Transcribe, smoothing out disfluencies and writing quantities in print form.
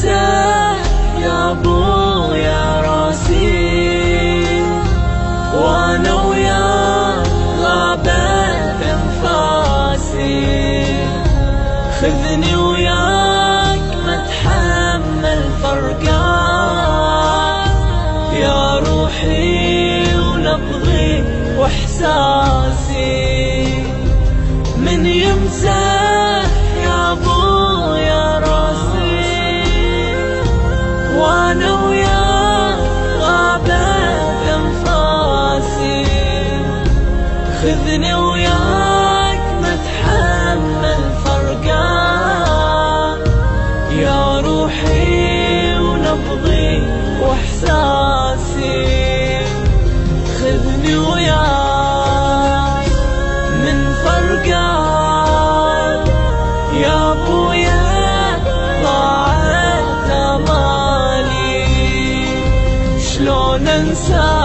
يمسح يا ابويا راسي، وانا وياك غابت انفاسي. خذني وياك ما اتحمل فرقاك، يا روحي ونبضي واحساسي. من يمسح يا ابويا راسي، وانا وياك غابت انفاسي. خذني وياك ما اتحمل فرقاك، يا روحي ونبضي واحساسي. خذني وياك من فرقاك يا ابويا، ضاعت امالي. شلون انسى